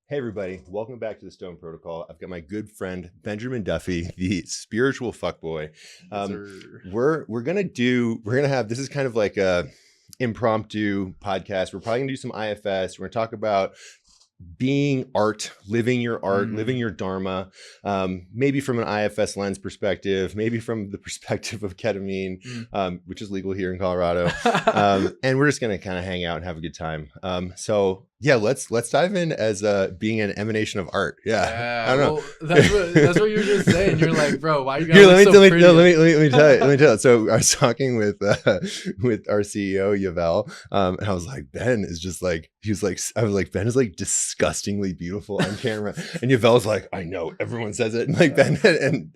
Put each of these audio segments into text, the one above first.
Hey everybody, welcome back to the Stone Protocol. I've got my good friend Benjamin Duffy, the Spiritual Fxck Boy. We're gonna have this is kind of like a impromptu podcast. We're probably gonna do some IFS. We're gonna talk about being art, living your art, living your dharma, maybe from an IFS lens perspective, maybe from the perspective of ketamine, which is legal here in Colorado. And we're just going to kind of hang out and have a good time. So yeah, let's dive in as being an emanation of art. Yeah. I don't know. Well, that's what you were just saying. You're like, bro, why you Here, guys so pretty? Let me tell you. So I was talking with our CEO Yavel, and I was like, Ben is just like, I was like, Ben is like disgustingly beautiful on camera, and Yavel's like, I know, everyone says it, and like Ben and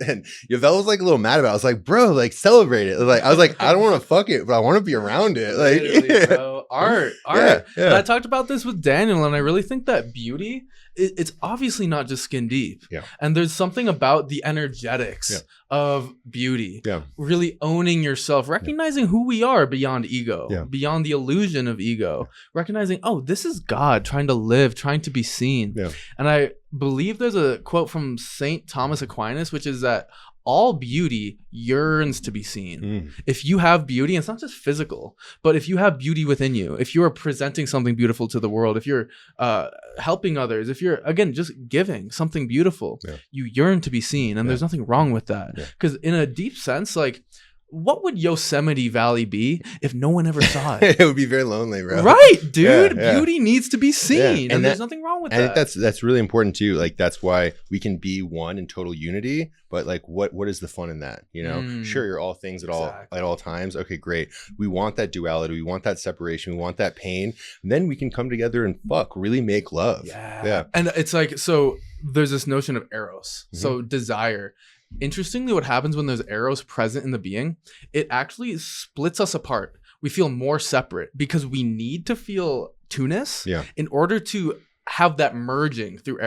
Yavel was like a little mad about it. I was like, bro, like celebrate it. Like I was like, I don't want to fuck it, but I want to be around it. Like, literally, bro. Art. Yeah. And I talked about this with Daniel, and I really think that beauty, it's obviously not just skin deep. Yeah. And there's something about the energetics of beauty. Yeah. Really owning yourself, recognizing who we are beyond ego, beyond the illusion of ego, recognizing, oh, this is God trying to live, trying to be seen. Yeah. And I believe there's a quote from Saint Thomas Aquinas, which is that all beauty yearns to be seen. If you have beauty, and it's not just physical, but if you have beauty within you, if you are presenting something beautiful to the world, if you're helping others, if you're, again, just giving something beautiful, you yearn to be seen. And there's nothing wrong with that. Because in a deep sense, like, what would Yosemite Valley be if no one ever saw it? It would be very lonely, bro. Right, dude. Beauty needs to be seen, and there's nothing wrong with that. I think that's really important too. Like that's why we can be one in total unity. But like, what is the fun in that? You know, sure, you're all things at all times. Okay, great. We want that duality. We want that separation. We want that pain. And then we can come together and really make love. Yeah. And it's like, so there's this notion of Eros. So desire. Interestingly, what happens when there's Eros present in the being, it actually splits us apart. We feel more separate because we need to feel two-ness in order to have that merging through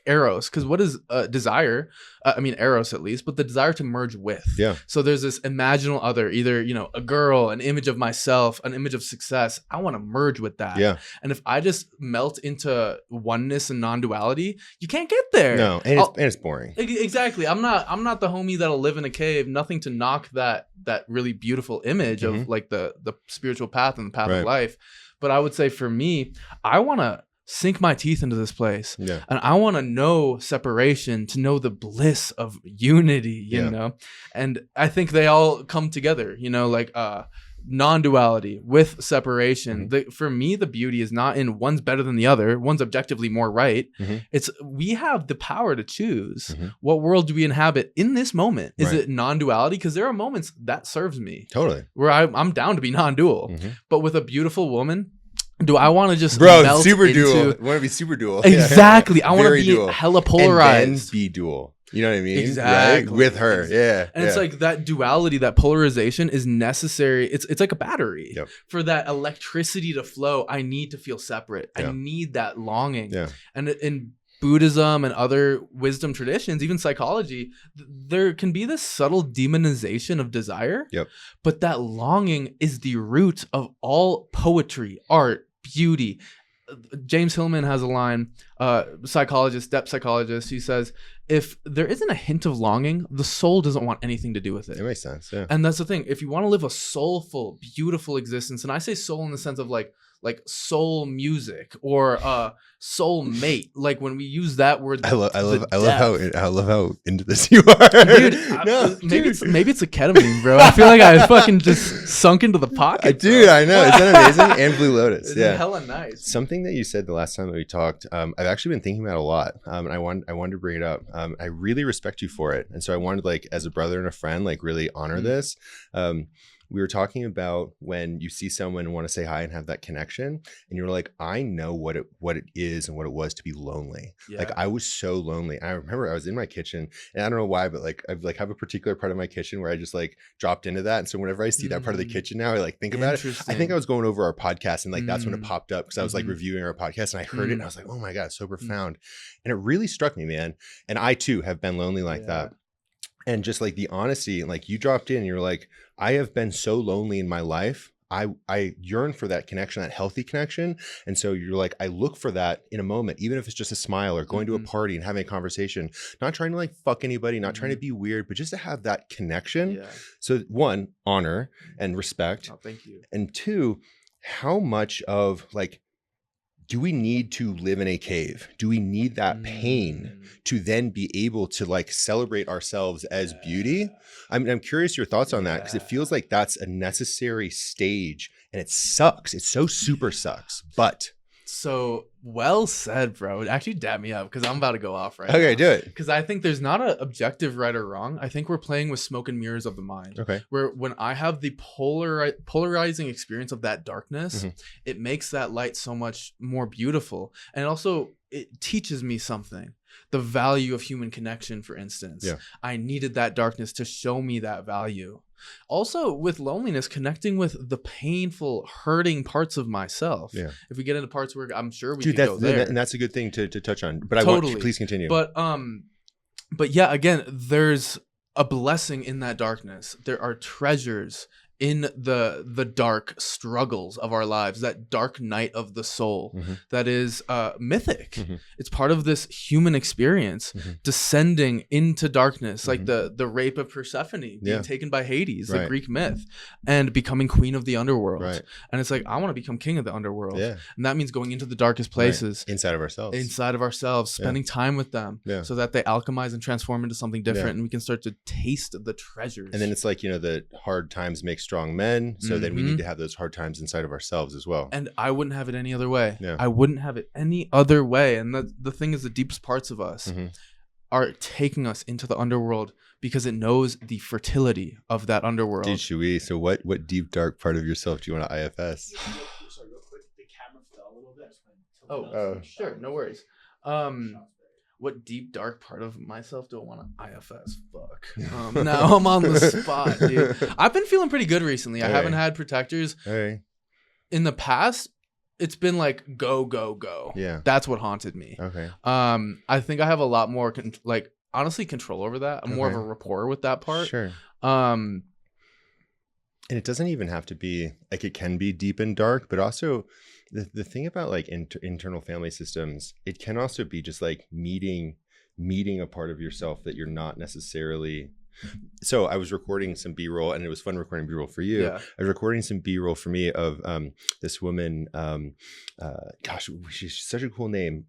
Eros. Because what is desire? Eros at least, but the desire to merge with. Yeah. So there's this imaginal other, either, a girl, an image of myself, an image of success. I want to merge with that. Yeah. And if I just melt into oneness and non-duality, you can't get there. No, and it's boring. Exactly. I'm not the homie that'll live in a cave. Nothing to knock that really beautiful image of like the spiritual path and the path of life. But I would say for me, I want to sink my teeth into this place. Yeah. And I want to know separation, to know the bliss of unity, you know? And I think they all come together, like non-duality with separation. For me, the beauty is not in one's better than the other. One's objectively more right. It's we have the power to choose what world do we inhabit in this moment. Is it non-duality? Because there are moments that serves me. Totally. Where I'm down to be non-dual. But with a beautiful woman, do I want to just melt super into... dual? I want to be super dual. Exactly. I want to be dual. Hella polarized. And then be dual. You know what I mean? Exactly. Right? With her. Yeah. And it's like that duality, that polarization is necessary. It's like a battery. Yep. For that electricity to flow, I need to feel separate. I need that longing. Yeah. And in Buddhism and other wisdom traditions, even psychology, there can be this subtle demonization of desire. Yep. But that longing is the root of all poetry, art, beauty. James Hillman has a line, psychologist, depth psychologist. He says, if there isn't a hint of longing, the soul doesn't want anything to do with it. It makes sense. Yeah. And that's the thing. If you want to live a soulful, beautiful existence, and I say soul in the sense of like soul music or soul mate, like when we use that word, I love how into this you are, dude. Maybe it's a ketamine, bro. I feel like I fucking just sunk into the pocket, dude. I know, isn't that amazing? And Blue Lotus, it's hella nice. Something that you said the last time that we talked, I've actually been thinking about a lot, and I wanted to bring it up. I really respect you for it, and so I wanted, like, as a brother and a friend, like, really honor this. We were talking about when you see someone and want to say hi and have that connection, and you're like, I know what it is and what it was to be lonely. Yeah. Like I was so lonely. I remember I was in my kitchen, and I don't know why, but like I like have a particular part of my kitchen where I just like dropped into that. And so whenever I see that part of the kitchen now, I like think about it. I think I was going over our podcast, and like that's when it popped up, because I was like reviewing our podcast, and I heard it, and I was like, oh my God, it's so profound. And it really struck me, man. And I too have been lonely like that. And just like the honesty, like you dropped in and you're like, I have been so lonely in my life. I yearn for that connection, that healthy connection. And so you're like, I look for that in a moment, even if it's just a smile or going to a party and having a conversation, not trying to like fuck anybody, not trying to be weird, but just to have that connection. Yeah. So one, honor and respect. Oh, thank you. And two, how much of like, do we need to live in a cave? Do we need that pain to then be able to like celebrate ourselves as beauty? I'm curious your thoughts on that, because it feels like that's a necessary stage, and it sucks. It so super sucks, but. So well said, bro. Actually, dab me up, because I'm about to go off right now. Okay, do it. Because I think there's not an objective right or wrong. I think we're playing with smoke and mirrors of the mind. Okay. Where when I have the polarizing experience of that darkness, it makes that light so much more beautiful. And also, it teaches me something. The value of human connection, for instance. Yeah. I needed that darkness to show me that value. Also, with loneliness, connecting with the painful, hurting parts of myself. Yeah. If we get into parts where I'm sure we could go there. And that's a good thing to touch on. But totally. I want, please continue. But yeah, again, there's a blessing in that darkness. There are treasures in the dark struggles of our lives, that dark night of the soul that is mythic. It's part of this human experience, descending into darkness, like the rape of Persephone being taken by Hades, the Greek myth, and becoming queen of the underworld. And it's like, I want to become king of the underworld. And that means going into the darkest places. Inside of ourselves. Spending time with them so that they alchemize and transform into something different, and we can start to taste the treasures. And then it's like, the hard times make strong men, so then we need to have those hard times inside of ourselves as well. And I wouldn't have it any other way. I wouldn't have it any other way. And the thing is, the deepest parts of us are taking us into the underworld because it knows the fertility of that underworld. Dude, Shui, so what deep dark part of yourself do you want to IFS? Sorry, real quick, the camera fell a little bit. Oh, sure, no worries. What deep dark part of myself do I want to IFS? Fuck. Now I'm on the spot, dude. I've been feeling pretty good recently. I haven't had protectors. In the past, it's been like go, go, go. Yeah. That's what haunted me. Okay. I think I have a lot more honestly control over that. I'm more of a rapport with that part. Sure. And it doesn't even have to be like, it can be deep and dark, but also the thing about like internal family systems, it can also be just like meeting a part of yourself that you're not necessarily. So I was recording some B-roll, and it was fun recording B-roll for you. I was recording some B-roll for me of this woman. Gosh, she's such a cool name.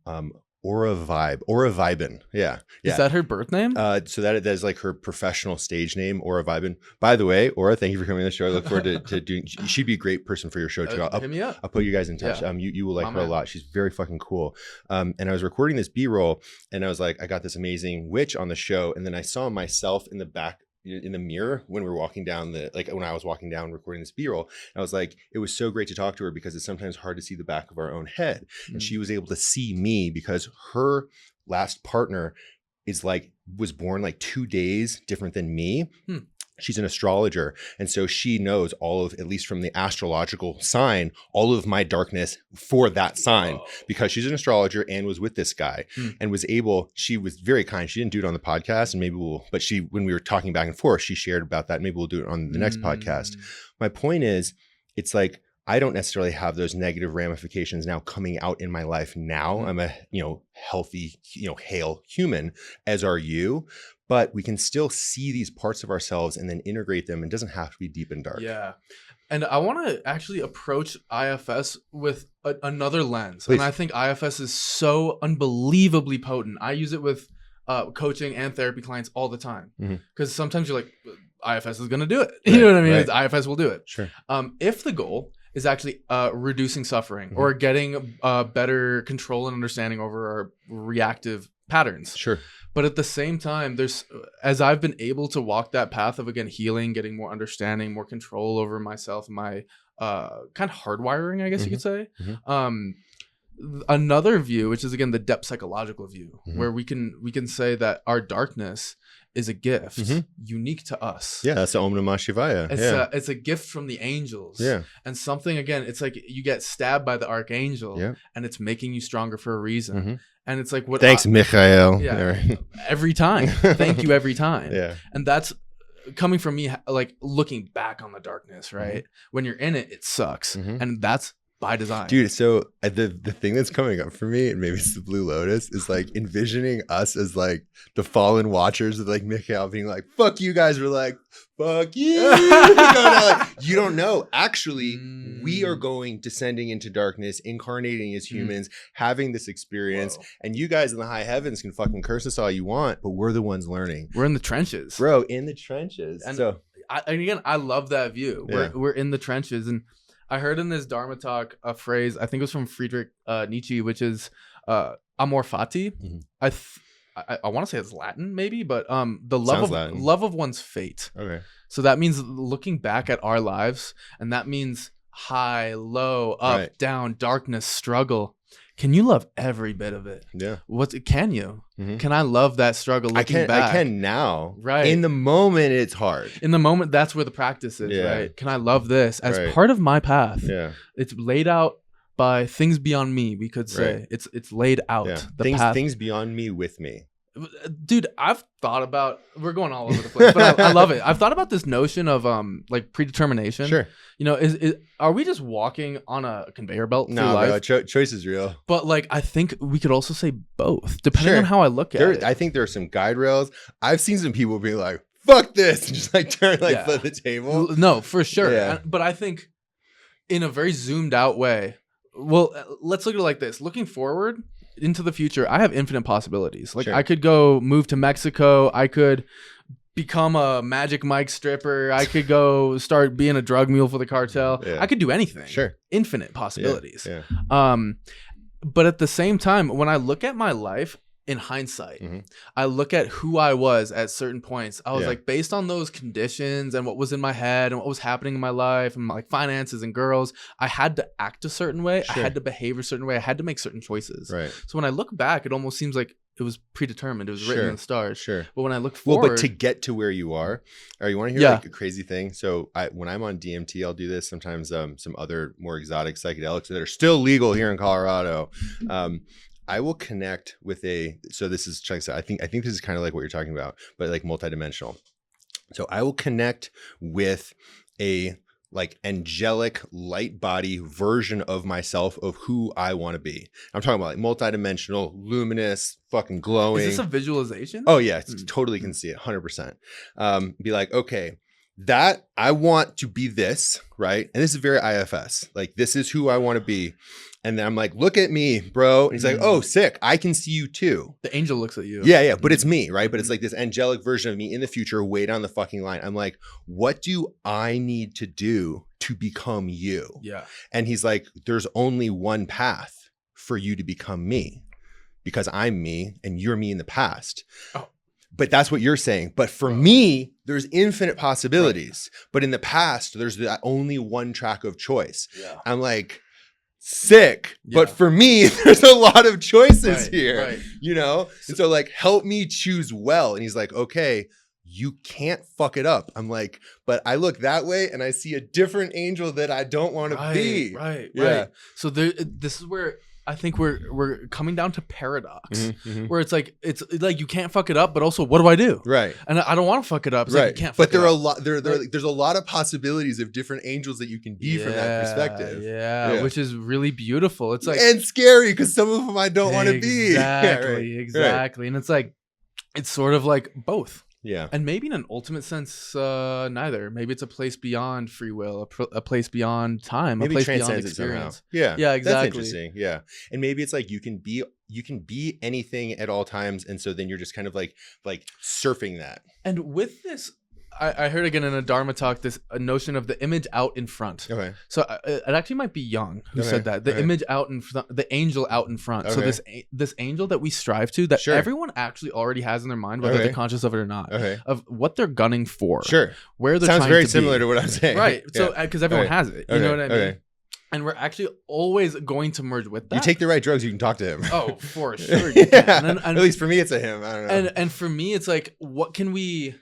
Aura Vibin. Yeah. Is that her birth name? So that is like her professional stage name, Aura Vibin. By the way, Aura, thank you for coming on the show. I look forward to doing. She'd be a great person for your show too. Hit me up. I'll put you guys in touch. You will like her a lot. She's very fucking cool. And I was recording this B-roll, and I was like, I got this amazing witch on the show, and then I saw myself in the back in the mirror when we were walking down when I was walking down recording this B-roll. I was like, it was so great to talk to her, because it's sometimes hard to see the back of our own head. And she was able to see me because her last partner was born like 2 days different than me. She's an astrologer. And so she knows all of, at least from the astrological sign, all of my darkness for that sign, because she's an astrologer and was with this guy and she was very kind. She didn't do it on the podcast, and but when we were talking back and forth, she shared about that. Maybe we'll do it on the next podcast. My point is, it's like, I don't necessarily have those negative ramifications now coming out in my life now. I'm a, healthy, hale human, as are you. But we can still see these parts of ourselves and then integrate them. It doesn't have to be deep and dark. Yeah. And I want to actually approach IFS with another lens. Please. And I think IFS is so unbelievably potent. I use it with coaching and therapy clients all the time. Because sometimes you're like, IFS is going to do it. You know what I mean? Right. IFS will do it. Sure. If the goal is actually reducing suffering or getting better control and understanding over our reactive patterns. Sure. But at the same time, as I've been able to walk that path of, again, healing, getting more understanding, more control over myself, my kind of hardwiring, I guess you could say. Another view, which is, again, the depth psychological view, where we can say that our darkness is a gift unique to us. Yeah, that's the Om Namah Shivaya. It's a gift from the angels. Yeah. And something, again, it's like you get stabbed by the archangel and it's making you stronger for a reason. And it's like, thanks, Michael. Yeah. Every time. Thank you every time. Yeah. And that's coming from me, like looking back on the darkness, right? When you're in it, it sucks, and that's by design, dude. So the thing that's coming up for me, and maybe it's the Blue Lotus, is like envisioning us as like the fallen watchers of like Mikhail being like, fuck you guys. We're like, fuck you. You don't know. Actually, we are going descending into darkness, incarnating as humans, having this experience. And you guys in the high heavens can fucking curse us all you want, but we're the ones learning. We're in the trenches, bro, in the trenches. And so and again, I love that view. We're in the trenches. And I heard in this Dharma talk a phrase, I think it was from Friedrich Nietzsche, which is amor fati. I want to say it's Latin, maybe, but the love of one's fate. Okay. So that means looking back at our lives, and that means high, low, up, down, darkness, struggle. Can you love every bit of it? Yeah. Can you? Can I love that struggle looking back? I can now. Right. In the moment, it's hard. In the moment, that's where the practice is, right? Can I love this as part of my path? Yeah. It's laid out by things beyond me, we could say. It's laid out. Yeah. The path. Things beyond me with me. Dude, I've thought about, we're going all over the place, but I love it. I've thought about this notion of like predetermination. Sure. You know, are we just walking on a conveyor belt through life? No, choice is real. But like, I think we could also say both, depending on how I look at it. I think there are some guide rails. I've seen some people be like, fuck this, and just like turn flip the table. No, for sure. Yeah. But I think in a very zoomed out way, well, let's look at it like this. Looking forward into the future, I have infinite possibilities. Like I could go move to Mexico. I could become a Magic Mike stripper. I could go start being a drug mule for the cartel. I could do anything. Sure. Infinite possibilities. Yeah. But at the same time, when I look at my life in hindsight, I look at who I was at certain points. I was like, based on those conditions and what was in my head and what was happening in my life and like finances and girls, I had to act a certain way. I had to behave a certain way. I had to make certain choices. Right. So when I look back, it almost seems like it was predetermined. It was written in the stars. Sure. But when I look forward, but to get to where you are, or you want to hear like a crazy thing? So when I'm on DMT, I'll do this. Sometimes some other more exotic psychedelics that are still legal here in Colorado. I will connect with so this is, I think this is kind of like what you're talking about, but like multidimensional. So I will connect with a like angelic light body version of myself of who I want to be. I'm talking about like multidimensional, luminous, fucking glowing. Is this a visualization? Oh yeah, totally can see it, 100%. Be like, okay, that I want to be this, right? And this is very IFS. Like this is who I want to be. And then I'm like, look at me, bro. And he's like, oh, sick. I can see you too. The angel looks at you. Yeah. But it's me, right? But it's like this angelic version of me in the future, way down the fucking line. I'm like, what do I need to do to become you? Yeah. And he's like, there's only one path for you to become me, because I'm me and you're me in the past. Oh. But that's what you're saying. But for me, there's infinite possibilities. Right. But in the past, there's that only one track of choice. Yeah. I'm like, sick. Yeah. But for me, there's a lot of choices here, you know? And so like, help me choose well. And he's like, okay, you can't fuck it up. I'm like, but I look that way and I see a different angel that I don't want to be. Right. So this is where I think we're coming down to paradox, where it's like you can't fuck it up, but also what do I do? Right. And I don't want to fuck it up. It's like you can't fuck but there it are up. a lot there's a lot of possibilities of different angels that you can be from that perspective. Yeah, which is really beautiful. It's like, and scary because some of them I don't want to be. Exactly. And it's like, it's sort of like both. Yeah. And maybe in an ultimate sense, neither. Maybe it's a place beyond free will, a place beyond time, maybe a place beyond experience. Yeah. Yeah, exactly. That's interesting. Yeah. And maybe it's like you can be anything at all times. And so then you're just kind of like surfing that. And with this, I heard again in a Dharma talk, this notion of the image out in front. Okay. So it actually might be Jung who said that. The image out in front, the angel out in front. So this angel that we strive to, that everyone actually already has in their mind, whether they're conscious of it or not, of what they're gunning for. Sure. Where they're Sounds trying very to similar be. to what I'm saying. Right. So because everyone has it. You know what I mean? And we're actually always going to merge with that. You take the right drugs, you can talk to him. Oh, for sure. You can. And, at least for me, it's a him. I don't know. And for me, it's like, what can we...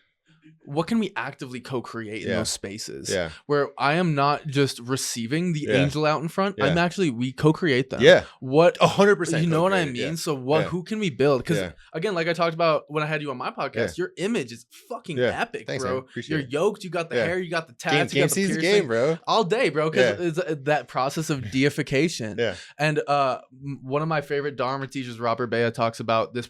what can we actively co-create in those spaces? Yeah. Where I am not just receiving the angel out in front. I'm actually, we co-create them. Yeah. What 100%. You know what I mean? Yeah. So who can we build? Because again, like I talked about when I had you on my podcast, your image is fucking epic, thanks, bro. You're yoked, you got the hair, you got the tats, you got the piercing. Game, bro. All day, bro. Because it's that process of deification. And one of my favorite Dharma teachers, Robert Bea, talks about this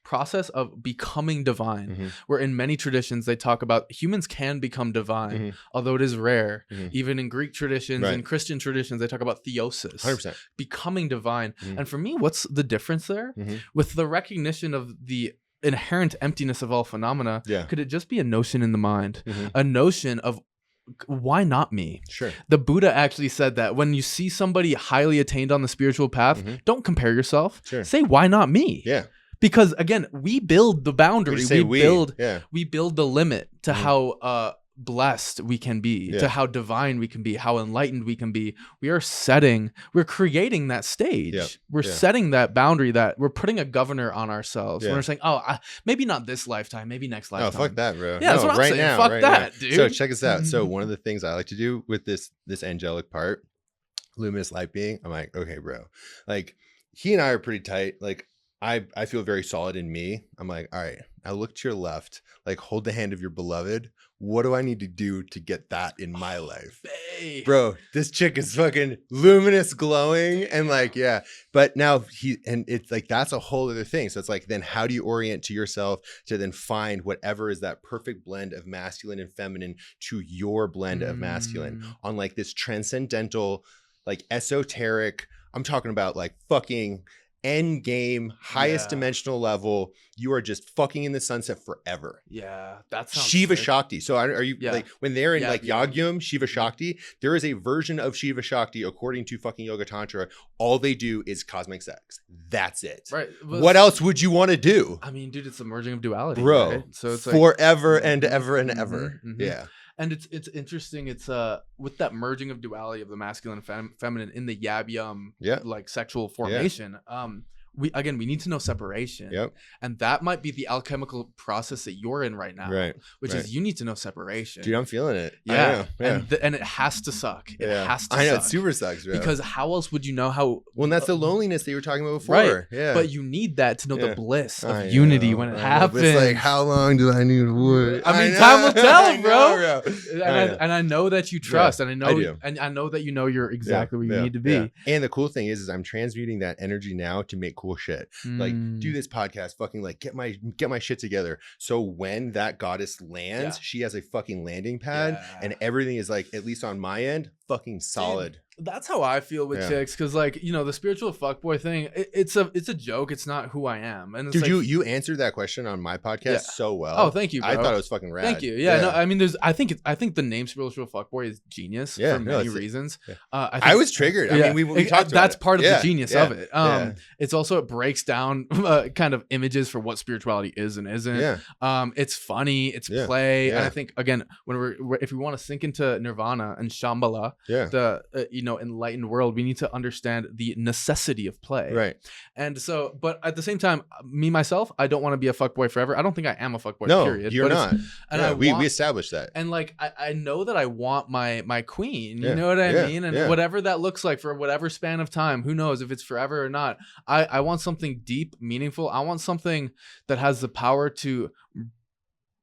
process of becoming divine, where in many traditions they talk about humans can become divine, although it is rare. Even in Greek traditions and Christian traditions, they talk about theosis, 100%. becoming divine. And for me, what's the difference there? With the recognition of the inherent emptiness of all phenomena, could it just be a notion in the mind, a notion of why not me? Sure. The Buddha actually said that when you see somebody highly attained on the spiritual path, don't compare yourself. Sure. Say, why not me? Yeah. Because again, we build the boundary. We build the limit to how blessed we can be, to how divine we can be, how enlightened we can be. We're creating that stage. We're setting that boundary, that we're putting a governor on ourselves. We're saying, maybe not this lifetime, maybe next lifetime. Oh, fuck that, bro. Yeah, that's what I'm saying. Now, fuck that, dude. So check this out. So one of the things I like to do with this angelic part, luminous light being, I'm like, okay, bro, like he and I are pretty tight. Like I feel very solid in me. I'm like, all right, now look to your left, like hold the hand of your beloved. What do I need to do to get that in my life? Bro, this chick is fucking luminous, glowing, and like, but now it's like, that's a whole other thing. So it's like, then how do you orient to yourself to then find whatever is that perfect blend of masculine and feminine to your blend of masculine on like this transcendental, like esoteric, I'm talking about like fucking end game, highest dimensional level. You are just fucking in the sunset forever. Yeah, that's Shiva Shakti. So are you like when they're in like Yagyam, Shiva Shakti, there is a version of Shiva Shakti according to fucking Yoga Tantra. All they do is cosmic sex. That's it. Right. What else would you want to do? I mean, dude, it's the merging of duality, bro. Right? So it's like forever and ever and ever. Yeah. And it's interesting. It's with that merging of duality of the masculine and feminine in the yab-yum like sexual formation. We need to know separation. And that might be the alchemical process that you're in right now. Which is you need to know separation. Dude, I'm feeling it. Yeah. And it has to suck. It has to suck. I know, it super sucks, bro. Because how else would you know how? Well, and that's the loneliness that you were talking about before. Right. Yeah. But you need that to know the bliss of unity when it happens. It's like, how long do I need to wait? I mean, time will tell, bro. And I know that you trust, and I know that you know you're exactly where you need to be. And the cool thing is I'm transmuting that energy now to make cool shit. Like do this podcast, fucking like get my shit together. So when that goddess lands, she has a fucking landing pad, and everything is like, at least on my end, fucking solid. That's how I feel with chicks, because like, you know, the spiritual fuckboy thing, it's a joke. It's not who I am. And it's dude, like, you answered that question on my podcast so well. Oh, thank you, bro. I thought it was fucking rad. Thank you. No, I mean, I think the name spiritual fuckboy is genius for many reasons. I was triggered. I mean, we talked about that's it. part of the genius of it. It's also, it breaks down kind of images for what spirituality is and isn't. It's funny, it's play, and I think again, if we want to sink into Nirvana and Shambhala, the enlightened world, we need to understand the necessity of play. Right. And so, but at the same time, me myself, I don't want to be a fuckboy forever. I don't think I am a fuckboy. No, period. You're not. And we established that. And like, I know that I want my queen. You know what I mean? And whatever that looks like for whatever span of time, who knows if it's forever or not. I want something deep, meaningful. I want something that has the power to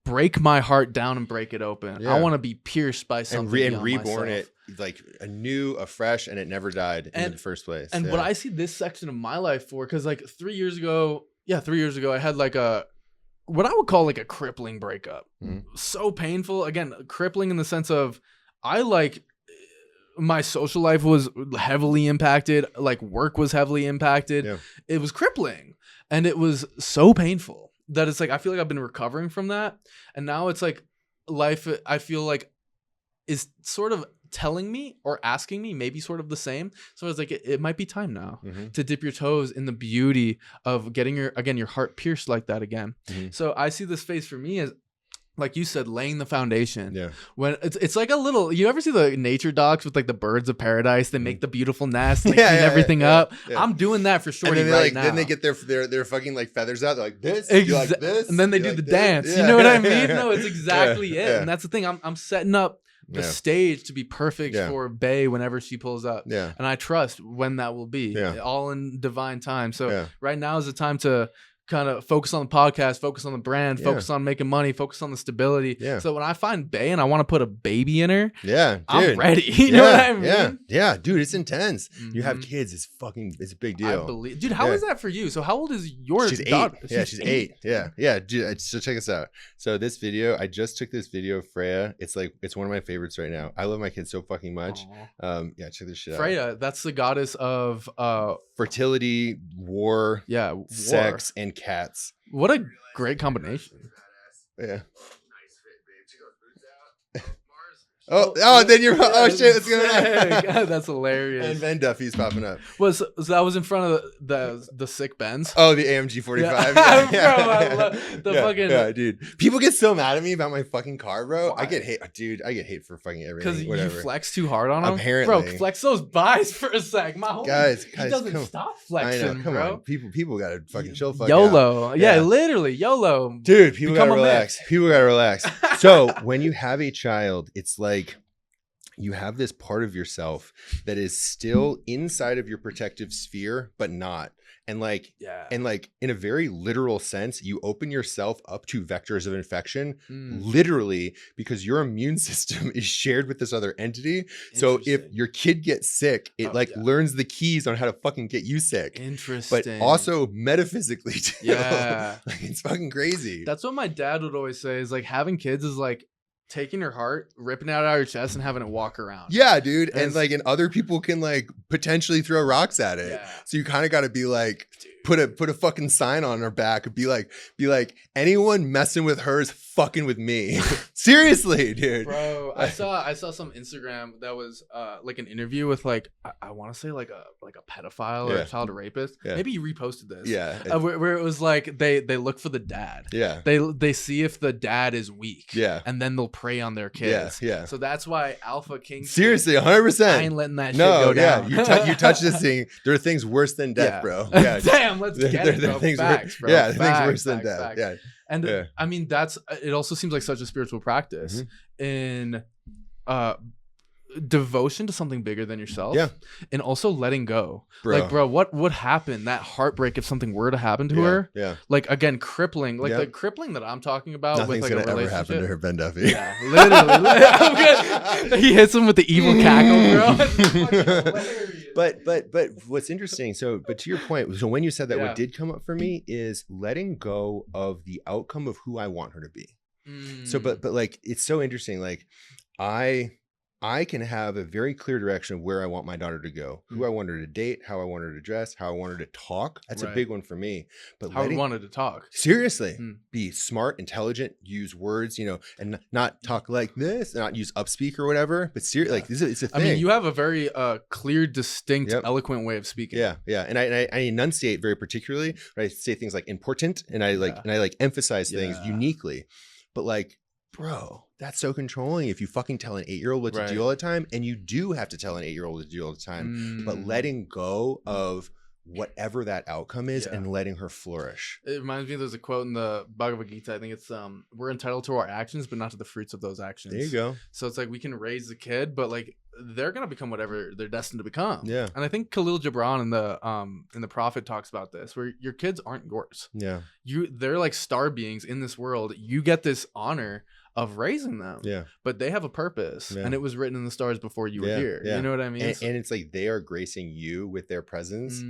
break my heart down and break it open. I want to be pierced by something and reborn myself. It like anew, afresh, and it never died in the first place. And what I see this section of my life for, because like 3 years ago, I had like what I would call like a crippling breakup. So painful. Again, crippling in the sense of my social life was heavily impacted. Like work was heavily impacted. It was crippling, and it was so painful that it's like, I feel like I've been recovering from that. And now it's like life, I feel like, is sort of telling me or asking me maybe sort of the same. So I was like, it might be time now to dip your toes in the beauty of getting your heart pierced like that again. So I see this phase for me as like you said, laying the foundation. Yeah. When it's like a little, you ever see the nature docs with like the birds of paradise? They make the beautiful nest, and they clean everything up. Yeah. I'm doing that for Shorty now. Then they get their fucking like feathers out. They're like this, you like this, and then they do like the this. dance. Yeah. You know what I mean? No, it's exactly it. Yeah. And that's the thing. I'm setting up the stage to be perfect for Bae whenever she pulls up. Yeah. And I trust when that will be. Yeah. All in divine time. So right now is the time to kind of focus on the podcast, focus on the brand, focus on making money, focus on the stability. Yeah. So when I find Bae and I want to put a baby in her, I'm ready. You know what I mean? Yeah, dude, it's intense. You have kids, it's a big deal. I believe, dude. How is that for you? So how old is your daughter? She's 8. Yeah, she's 8. Yeah, dude. So check this out. So this video, I just took this video of Freya. It's one of my favorites right now. I love my kids so fucking much. Yeah, check this shit out. Freya, that's the goddess of fertility, war, sex, and cats. What a great combination. Yeah. Then you're shit, what's going on? God, that's hilarious. And Ben Duffy's popping up. So that was in front of the sick Benz. Oh, the AMG 45. Bro, I love the fucking. Yeah, dude. People get so mad at me about my fucking car, bro. Why? I get hate for fucking everything. Because you flex too hard on them. Apparently, bro, flex those buys for a sec. My homie, guys, he doesn't stop flexing, I know, come bro. on. People gotta fucking chill. YOLO, yeah, literally YOLO, dude. People gotta relax. People gotta relax. So when you have a child, it's like you have this part of yourself that is still inside of your protective sphere, but not. And like in a very literal sense, you open yourself up to vectors of infection, literally, because your immune system is shared with this other entity. So if your kid gets sick, it learns the keys on how to fucking get you sick. Interesting. But also metaphysically too. Yeah. Like, it's fucking crazy. That's what my dad would always say, is like having kids is like taking your heart, ripping it out of your chest, and having it walk around. Yeah, dude. And other people can like potentially throw rocks at it. Yeah. So you kind of got to be like, put a fucking sign on her back. Be like, anyone messing with her is fucking with me. Seriously, dude. Bro, I saw some Instagram that was like an interview with like I want to say like a pedophile or a child rapist. Yeah. Maybe you reposted this. Yeah. Where it was like they look for the dad. Yeah. They see if the dad is weak. Yeah. And then they'll prey on their kids. Yeah. So that's why Alpha King. Seriously, 100%. I ain't letting that shit go down. You touch this thing. There are things worse than death, bro. Yeah. Damn, let's get it, bro. Facts, bro. Yeah, things worse than death. Yeah. And I mean, it also seems like such a spiritual practice in devotion to something bigger than yourself. Yeah. And also letting go. Like, bro, what would happen? That heartbreak if something were to happen to her. Yeah. Like, again, crippling. Like the crippling that I'm talking about. Nothing's with like gonna a ever happen to her, Ben Duffy. Yeah, literally. He hits him with the evil cackle, bro. But what's interesting, but to your point, so when you said that, what did come up for me is letting go of the outcome of who I want her to be. So but like, it's so interesting. Like I can have a very clear direction of where I want my daughter to go, who I want her to date, how I want her to dress, how I want her to talk. That's a big one for me. But how I want her to talk. Seriously, be smart, intelligent, use words, and not talk like this, not use upspeak or whatever. But seriously, like it's a thing. I mean, you have a very clear, distinct, eloquent way of speaking. Yeah, yeah. And I enunciate very particularly. I say things like important, and I emphasize things uniquely. But like, bro, that's so controlling if you fucking tell an 8-year-old what to do all the time. And you do have to tell an 8-year-old what to do all the time. But letting go of whatever that outcome is and letting her flourish. It reminds me, there's a quote in the Bhagavad Gita. I think it's we're entitled to our actions, but not to the fruits of those actions. There you go. So it's like we can raise the kid, but like they're gonna become whatever they're destined to become. Yeah. And I think Khalil Gibran in the Prophet talks about this, where your kids aren't yours. Yeah. They're like star beings in this world. You get this honor of raising them. Yeah. But they have a purpose. Yeah. And it was written in the stars before you were here. Yeah. You know what I mean? And it's like they are gracing you with their presence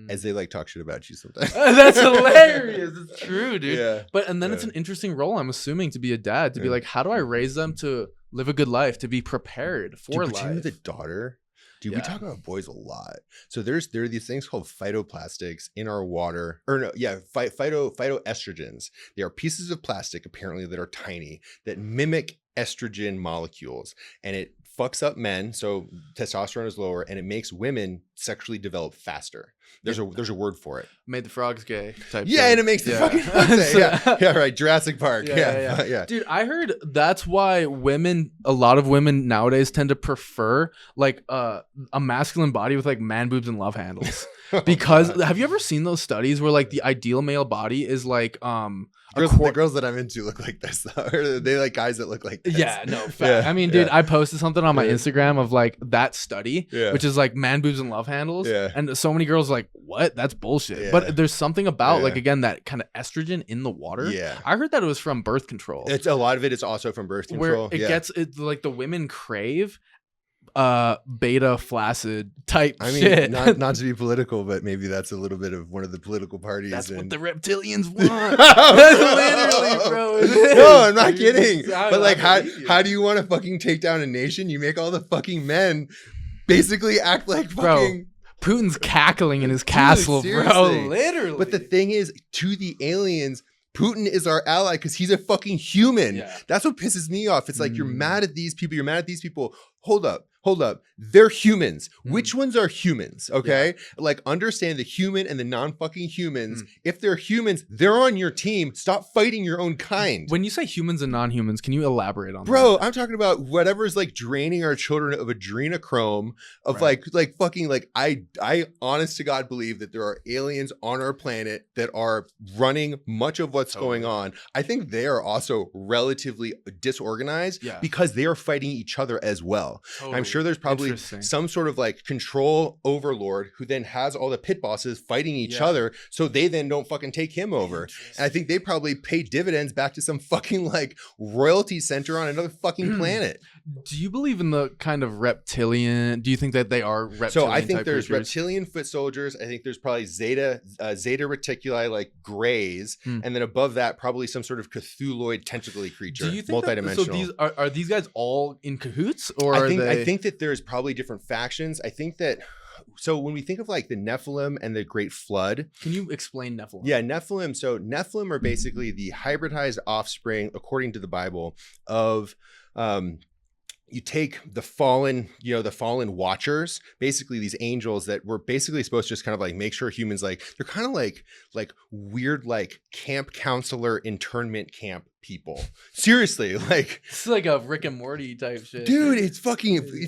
as they like talk shit about you sometimes. That's hilarious. It's true, dude. Yeah. But and then it's an interesting role, I'm assuming, to be a dad, to be like, how do I raise them to live a good life, to be prepared for life? With a daughter. Dude, we talk about boys a lot. So there are these things called phytoplastics in our water, phytoestrogens. They are pieces of plastic, apparently, that are tiny, that mimic estrogen molecules, and it fucks up men. So testosterone is lower, and it makes women sexually develop faster. There's a word for it. Made the frogs gay type Yeah, thing. and it makes the fucking yeah, right. Jurassic Park. Yeah. Dude, I heard that's why a lot of women nowadays tend to prefer like a masculine body with like man boobs and love handles. Because have you ever seen those studies where like the ideal male body is like the girls that I'm into look like this though. Or they like guys that look like this. Yeah, no, fact. I mean, dude, I posted something on my Instagram of like that study, which is like man boobs and love handles. Yeah. And so many girls are like, what? That's bullshit. Yeah. But there's something about like, again, that kind of estrogen in the water. Yeah. I heard that it was from birth control. It's a lot of it is also from birth control. Where it like the women crave beta flaccid type shit. Not to be political, but maybe that's a little bit of one of the political parties. That's what the reptilians want. That's literally, bro. No, I'm not kidding. But like, how do you want to fucking take down a nation? You make all the fucking men basically act like fucking. Bro, Putin's cackling in his castle, bro. Literally. But the thing is, to the aliens, Putin is our ally because he's a fucking human. Yeah. That's what pisses me off. It's like, you're mad at these people. You're mad at these people. Hold up. They're humans. Which ones are humans? Okay. Yeah. Like, understand the human and the non-fucking humans. If they're humans, they're on your team. Stop fighting your own kind. When you say humans and non-humans, can you elaborate on that? Bro, I'm talking about whatever's like draining our children of adrenochrome, of like fucking like, I honest to God believe that there are aliens on our planet that are running much of what's going on. I think they are also relatively disorganized because they are fighting each other as well. I'm sure there's probably some sort of like control overlord who then has all the pit bosses fighting each other, so they then don't fucking take him over. And I think they probably pay dividends back to some fucking like royalty center on another fucking planet. Do you believe in the kind of reptilian? Do you think that they are reptilian? So I think there's creatures? Reptilian foot soldiers. I think there's probably Zeta Reticuli, like grays, and then above that probably some sort of Cthulhuoid tentacly creature. Do you think multidimensional? So these are these guys all in cahoots, or I think that there's probably different factions. I think that. So when we think of like the Nephilim and the Great Flood. Can you explain Nephilim? Yeah, Nephilim. So Nephilim are basically the hybridized offspring, according to the Bible, of you take the fallen watchers, basically these angels that were basically supposed to just kind of like make sure humans, like, they're kind of like weird, like camp counselor internment camp people. Seriously, like it's like a Rick and Morty type shit. Dude, it's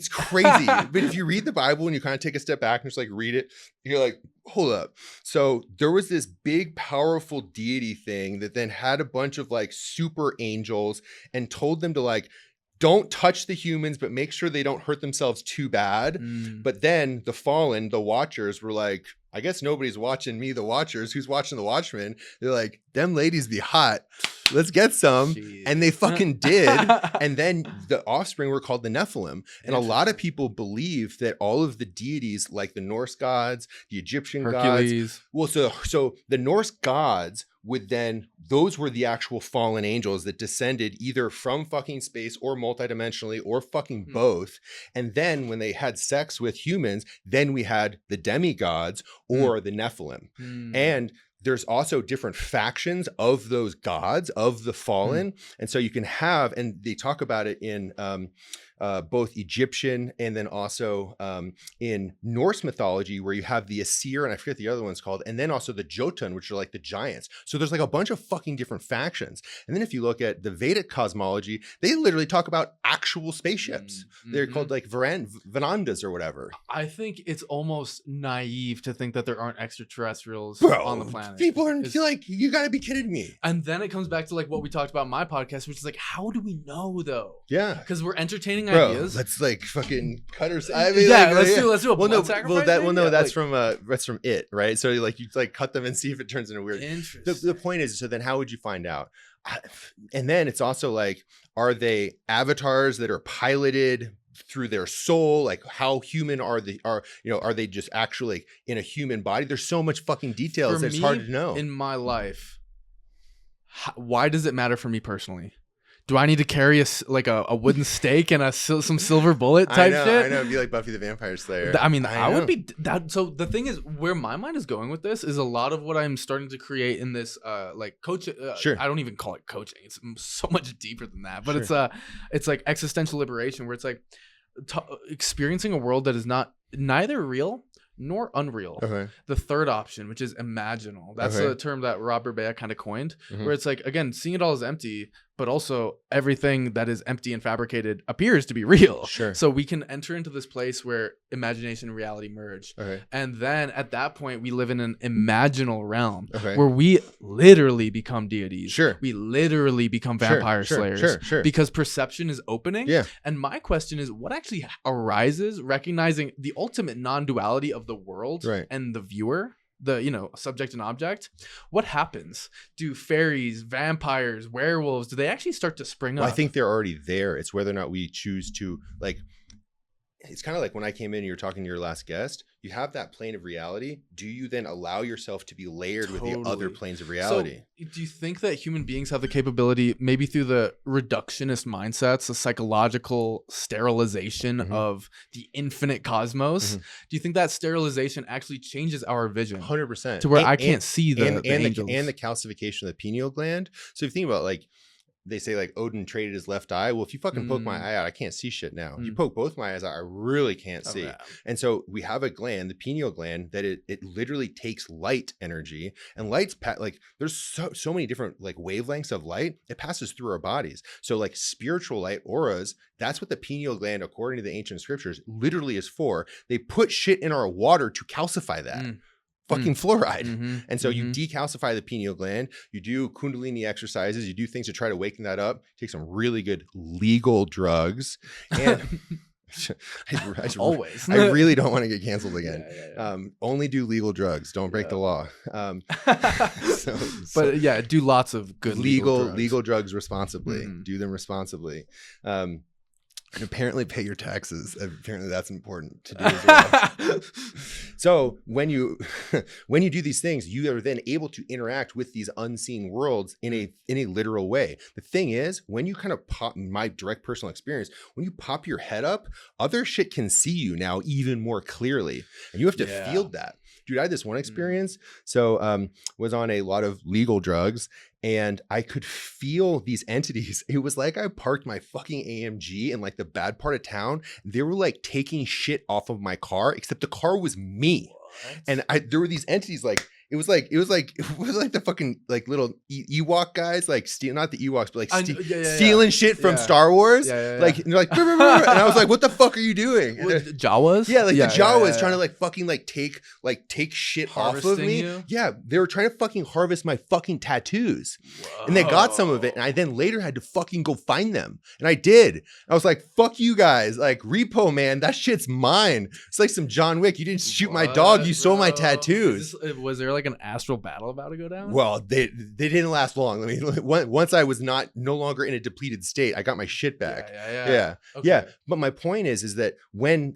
crazy. But if you read the Bible and you kind of take a step back and just like read it, you're like, hold up. So there was this big, powerful deity thing that then had a bunch of like super angels and told them to like, don't touch the humans, but make sure they don't hurt themselves too bad. But then the fallen, the watchers, were like, I guess nobody's watching me, the watchers. Who's watching the watchmen? They're like, them ladies be hot. Let's get some. Jeez. And they fucking did. And then the offspring were called the Nephilim. And a lot of people believe that all of the deities, like the Norse gods, the Egyptian Hercules. gods. Well, so the Norse gods would then, those were the actual fallen angels that descended either from fucking space or multidimensionally or fucking both. And then when they had sex with humans, then we had the demigods or the Nephilim. And there's also different factions of those gods, of the fallen. And so you can have, and they talk about it in both Egyptian and then also in Norse mythology, where you have the Aesir, and I forget the other one's called, and then also the Jotun, which are like the giants. So there's like a bunch of fucking different factions. And then if you look at the Vedic cosmology, they literally talk about actual spaceships. They're called like Vanandas or whatever. I think it's almost naive to think that there aren't extraterrestrials on the planet. People are like, you gotta be kidding me. And then it comes back to like what we talked about in my podcast, which is like, how do we know though? Yeah. Because we're entertaining ideas. Let's like fucking cut her. I mean, yeah, let's do a blood sacrifice. That's from it, right? So like you like cut them and see if it turns into weird. Interesting. The point is, so then how would you find out? And then it's also like, are they avatars that are piloted through their soul? Like, how human are they just actually in a human body? There's so much fucking details that it's hard to know. In my life, why does it matter for me personally? Do I need to carry a wooden stake and some silver bullet type shit? I know. It'd be like Buffy the Vampire Slayer. I would be that. So the thing is, where my mind is going with this is a lot of what I'm starting to create in this like coaching. Sure. I don't even call it coaching. It's so much deeper than that. But it's like existential liberation, where it's like experiencing a world that is neither real nor unreal. Okay. The third option, which is imaginal. That's a term that Robert Bea kind of coined, where it's like, again, seeing it all as empty, but also everything that is empty and fabricated appears to be real. Sure. So we can enter into this place where imagination and reality merge. Okay. And then at that point, we live in an imaginal realm Okay. where we literally become deities. Sure. We literally become vampire slayers. Sure. Because perception is opening. Yeah. And my question is, what actually arises recognizing the ultimate non-duality of the world and the viewer? The subject and object. What happens? Do fairies, vampires, werewolves, do they actually start to spring up? I think they're already there. It's whether or not we choose to, like, it's kind of like when I came in and you were talking to your last guest, you have that plane of reality. Do you then allow yourself to be layered with the other planes of reality? So, do you think that human beings have the capability, maybe through the reductionist mindsets, the psychological sterilization of the infinite cosmos? Do you think that sterilization actually changes our vision? 100%. To where I can't see the angels. And the calcification of the pineal gland. So if you think about, like, they say, like, Odin traded his left eye. Well, if you fucking poke my eye out, I can't see shit now. If you poke both my eyes out, I really can't see. Yeah. And so we have a gland, the pineal gland, that it literally takes light energy, and light's like, there's so many different, like, wavelengths of light. It passes through our bodies. So, like, spiritual light, auras, that's what the pineal gland, according to the ancient scriptures, literally is for. They put shit in our water to calcify that. Fucking fluoride. And so you decalcify the pineal gland, you do Kundalini exercises, you do things to try to waken that up, take some really good legal drugs. And always. I really don't want to get canceled again. Only do legal drugs. Don't break the law. But yeah, do lots of good legal drugs responsibly. Do them responsibly. And apparently pay your taxes. Apparently that's important to do as well. So when you do these things, you are then able to interact with these unseen worlds in a literal way. The thing is, when you kind of pop, my direct personal experience, when you pop your head up, other shit can see you now even more clearly. And you have to feel that. Dude, I had this one experience. So was on a lot of legal drugs, and I could feel these entities. It was like I parked my fucking AMG in, like, the bad part of town. They were, like, taking shit off of my car, except the car was me. What? And there were these entities, like, it was like the fucking, like, little Ewok guys, like, not the Ewoks, but, like, stealing shit from Star Wars. Like, and they're like, and I was like, what the fuck are you doing? Jawas? Yeah, like the Jawas trying to, like, fucking, like, take shit off of me. You? Yeah, they were trying to fucking harvest my fucking tattoos. Whoa. And they got some of it, and I then later had to fucking go find them. And I did. I was like, fuck you guys. Like, repo, man, that shit's mine. It's like some John Wick. You didn't shoot my dog, you stole my tattoos. Was there like an astral battle about to go down? Well, they didn't last long. I mean, once I was no longer in a depleted state, I got my shit back. Yeah. But my point is that when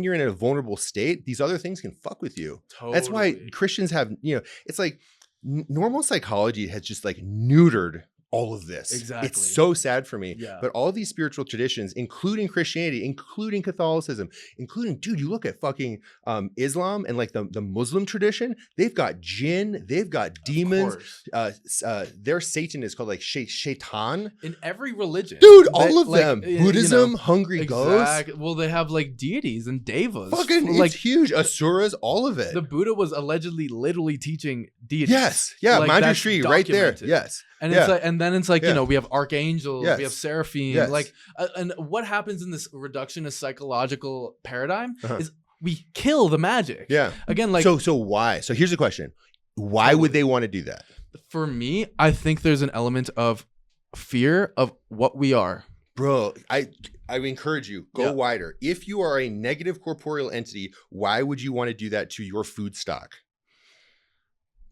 you're in a vulnerable state, these other things can fuck with you. Totally. That's why Christians have, it's like normal psychology has just, like, neutered all of this. Exactly. It's so sad for me. Yeah. But all these spiritual traditions, including Christianity, including Catholicism, including, dude, you look at fucking Islam and, like, the Muslim tradition, they've got jinn, they've got demons. Their Satan is called, like, shaitan. In every religion. Dude, all of them. Buddhism, hungry ghosts. Well, they have, like, deities and devas. Fucking, like, it's huge. Asuras, all of it. The Buddha was allegedly literally teaching deities. Yes. Yeah. Like, Manjushri right there. Yes. And it's like, and then it's like, we have archangels, we have seraphim, like, and what happens in this reductionist psychological paradigm is we kill the magic. Yeah. Again, like, so why? So here's the question: why would they want to do that? For me, I think there's an element of fear of what we are. Bro, I encourage you, go wider. If you are a negative corporeal entity, why would you want to do that to your food stock?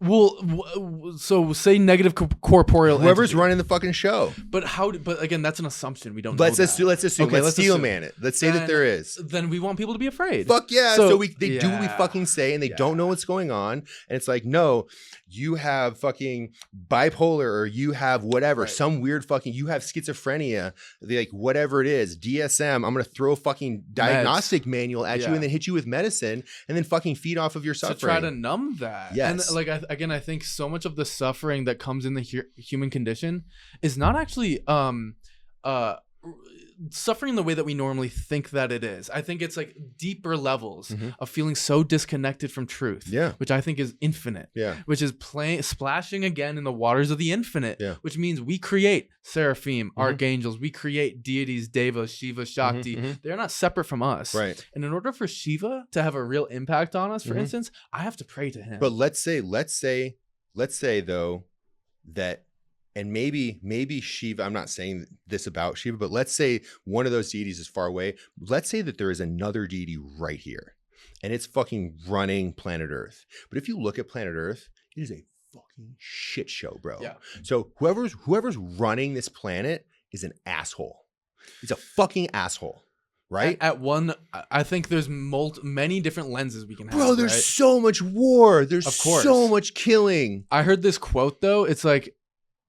Well, so say negative corporeal. Whoever's entity. running the fucking show. But but again, that's an assumption. We don't. Let's know assume. Let's steel man it. Let's say that there is. Then we want people to be afraid. Fuck yeah! So they do what we fucking say, and they don't know what's going on, and it's like, no, you have fucking bipolar, or you have whatever, some weird fucking, you have schizophrenia, like whatever it is, DSM. I'm gonna throw a fucking diagnostic manual at you, and then hit you with medicine, and then fucking feed off of your suffering. To try to numb that. Yes. And like I think so much of the suffering that comes in the human condition is not actually suffering the way that we normally think that it is. I think it's like deeper levels of feeling so disconnected from truth, which I think is infinite, which is splashing again in the waters of the infinite, which means we create seraphim, archangels, we create deities, devas, Shiva, Shakti. They're not separate from us. Right. And in order for Shiva to have a real impact on us, for instance, I have to pray to him. But let's say though that, and maybe Shiva, I'm not saying this about Shiva, but let's say one of those deities is far away. Let's say that there is another deity right here and it's fucking running planet Earth. But if you look at planet Earth, it is a fucking shit show, bro. Yeah. So whoever's running this planet is an asshole. It's a fucking asshole. Right? At one, I think there's many different lenses we can have. Bro, there's so much war. There's so much killing. I heard this quote, though. It's like,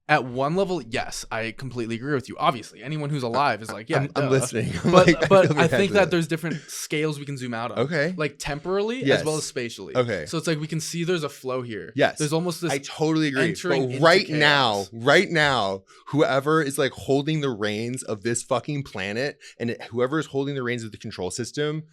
at one level, yes, I completely agree with you. Obviously, anyone who's alive is like, yeah, I'm listening. But I think that there's different scales we can zoom out of. Okay. Like temporally as well as spatially. Okay. So it's like we can see there's a flow here. Yes. There's almost this. I totally agree. But right now, whoever is like holding the reins of this fucking planet and whoever is holding the reins of the control system,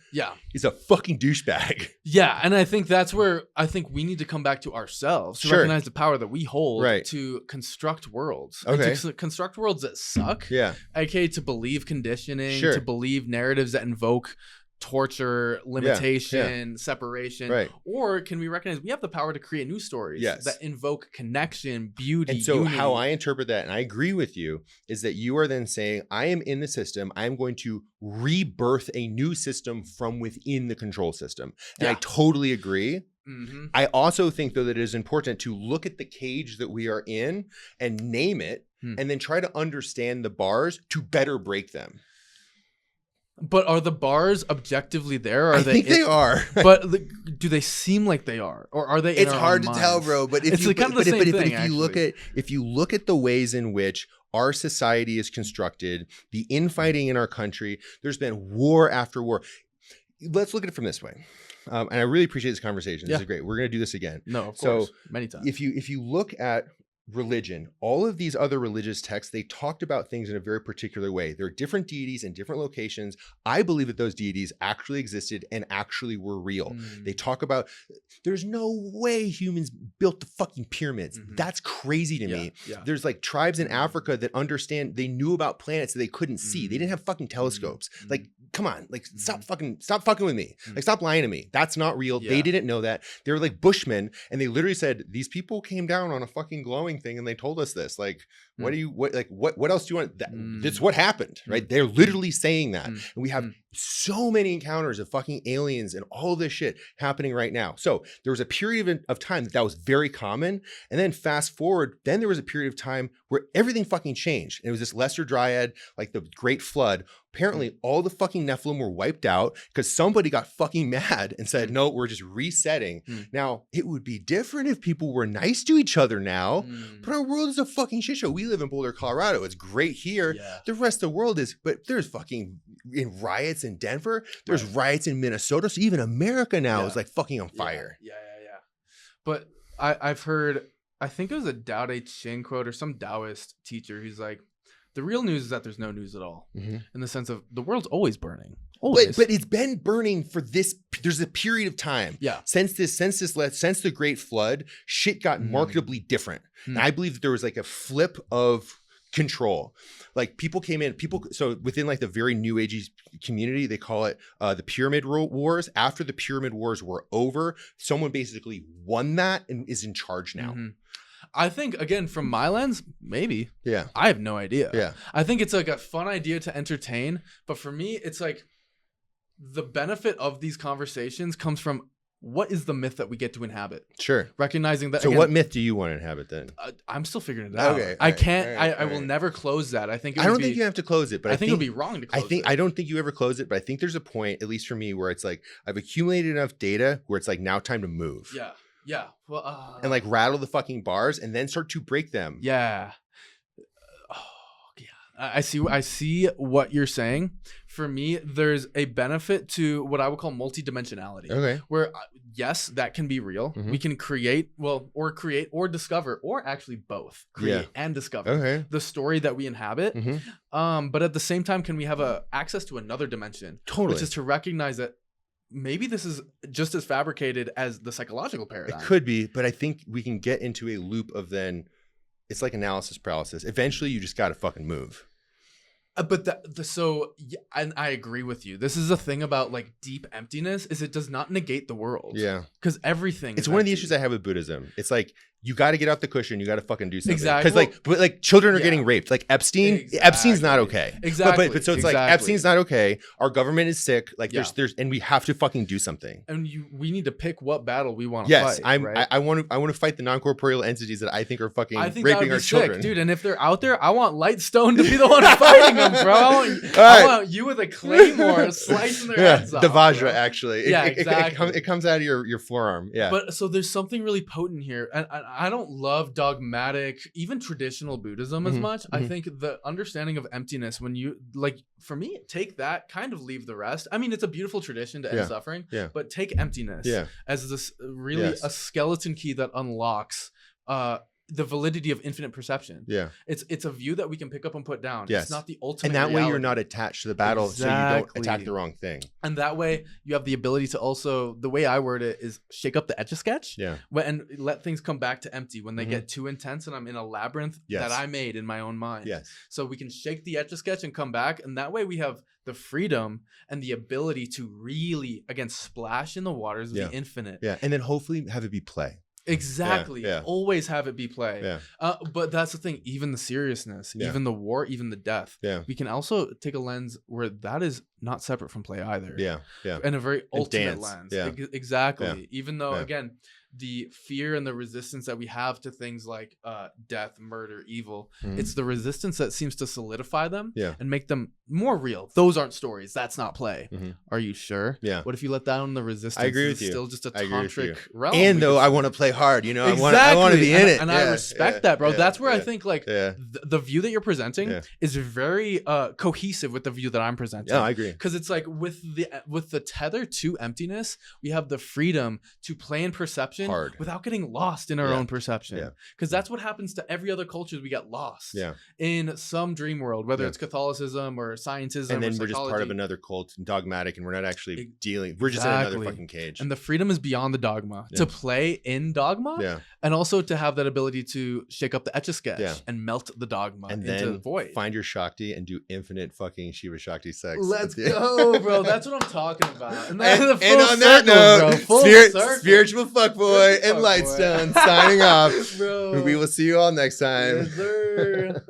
is a fucking douchebag. Yeah, and I think that's where I think we need to come back to ourselves to recognize the power that we hold to construct worlds. Okay. To construct worlds that suck. Yeah. aka to believe conditioning, to believe narratives that invoke torture, limitation, separation. Right. Or can we recognize we have the power to create new stories that invoke connection, beauty, and so unity. How I interpret that, and I agree with you, is that you are then saying, I am in the system, I am going to rebirth a new system from within the control system. And I totally agree. I also think, though, that it is important to look at the cage that we are in and name it and then try to understand the bars to better break them. But are the bars objectively there? I think they are. But do they seem like they are, or are they? It's hard to tell, bro. But if you look at the ways in which our society is constructed, the infighting in our country, there's been war after war. Let's look at it from this way. And I really appreciate this conversation. This is great. We're going to do this again. No, of course. So many times. If you look at religion, all of these other religious texts, they talked about things in a very particular way. There are different deities in different locations. I believe that those deities actually existed and actually were real. They talk about, there's no way humans built the fucking pyramids. That's crazy to me. There's like tribes in Africa that understand, they knew about planets that they couldn't see. They didn't have fucking telescopes. Like, come on, like stop fucking with me. Like, stop lying to me. That's not real. They didn't know that. They were like Bushmen, and they literally said, these people came down on a fucking glowing thing and they told us this. Like, what else do you want? That's what happened, right? They're literally saying that. And we have so many encounters of fucking aliens and all this shit happening right now. So there was a period of time that was very common. And then fast forward, then there was a period of time where everything fucking changed. And it was this lesser dryad, like the Great Flood. Apparently all the fucking Nephilim were wiped out because somebody got fucking mad and said, no, we're just resetting. Now, it would be different if people were nice to each other now, but our world is a fucking shit show. We live in Boulder, Colorado. It's great here. The rest of the world is, but there's fucking in riots in Denver. There's riots in Minnesota. So even America now is like fucking on fire. But I've heard, I think it was a Tao Te Ching quote or some Taoist teacher. He's like, the real news is that there's no news at all, in the sense of the world's always burning. Always. But it's been burning for this. There's a period of time. Since the Great Flood, shit got markedly different. And I believe that there was like a flip of control. Like people came in, so within like the very new agey community, they call it the Pyramid Wars. After the Pyramid Wars were over, someone basically won that and is in charge now. I think, again, from my lens, maybe. Yeah. I have no idea. Yeah. I think it's like a fun idea to entertain. But for me, it's like the benefit of these conversations comes from what is the myth that we get to inhabit? Sure. Recognizing that. So again, what myth do you want to inhabit then? I'm still figuring it out. Okay. I will never close that. I think I don't think you have to close it, but I think it would be wrong to close it. I don't think you ever close it, but I think there's a point, at least for me, where it's like I've accumulated enough data where it's like now time to move. Yeah. Yeah. Well, and like rattle the fucking bars and then start to break them. Yeah. I see what you're saying. For me, there's a benefit to what I would call multidimensionality. Okay. Where yes, that can be real. We can create or discover, or actually both create and discover the story that we inhabit. But at the same time, can we have access to another dimension? Totally. Which is to recognize that maybe this is just as fabricated as the psychological paradigm. It could be, but I think we can get into a loop of then it's like analysis paralysis. Eventually, you just got to fucking move. And I agree with you. This is a thing about like deep emptiness is it does not negate the world. Yeah. Because everything It's is one of the empty. issues I have with Buddhism. It's like, you got to get off the cushion. You got to fucking do something. Exactly. Because like children are getting raped. Like Epstein's not okay. Exactly. But so it's like Epstein's not okay. Our government is sick. Like there's and we have to fucking do something. And we need to pick what battle we want to yes, fight. I want to fight the non-corporeal entities that I think are fucking raping our sick, children, dude. And if they're out there, I want Lightstone to be the one fighting them, bro. I want you with a claymore slicing their heads off. The Vajra, bro. actually. It comes out of your forearm. Yeah. But so there's something really potent here, and I don't love dogmatic, even traditional Buddhism as much. I think the understanding of emptiness, when you like, for me, take that, kind of leave the rest. I mean, it's a beautiful tradition to end suffering, but take emptiness as this really a skeleton key that unlocks the validity of infinite perception. Yeah. It's a view that we can pick up and put down. Yes. It's not the ultimate And that reality. way you're not attached to the battle, so you don't attack the wrong thing. And that way you have the ability to also, the way I word it is shake up the Etch-a-Sketch. Yeah. And let things come back to empty when they get too intense and I'm in a labyrinth that I made in my own mind. Yes. So we can shake the Etch-a-Sketch and come back, and that way we have the freedom and the ability to really, again, splash in the waters of the infinite. Yeah. And then hopefully have it be play. Exactly. Always have it be play. But that's the thing. Even the seriousness, even the war, even the death. We can also take a lens where that is not separate from play either. In a very ultimate lens. Exactly. Even though, again, the fear and the resistance that we have to things like death, murder, evil, it's the resistance that seems to solidify them and make them more real. Those aren't stories. That's not play. Are you sure? Yeah. What if you let down the resistance? I agree with you. Still just a tantric realm. And though I want to play hard, you know, I want to be in it. And I respect that, bro. That's where I think like the view that you're presenting is very cohesive with the view that I'm presenting. Yeah, I agree. Because it's like with the tether to emptiness, we have the freedom to play in perception without getting lost in our own perception. Because that's what happens to every other culture. We get lost in some dream world, whether it's Catholicism or scientism, and then or we're just part of another cult and dogmatic, and we're not actually dealing. We're just in another fucking cage. And the freedom is beyond the dogma to play in dogma, and also to have that ability to shake up the Etch-a-Sketch and melt the dogma and into then void. Find your Shakti and do infinite fucking Shiva Shakti sex. Let's go, bro. That's what I'm talking about. And on that note, Spiritual Fxck Boy and Lightstone signing off. Bro. We will see you all next time. Yes, sir.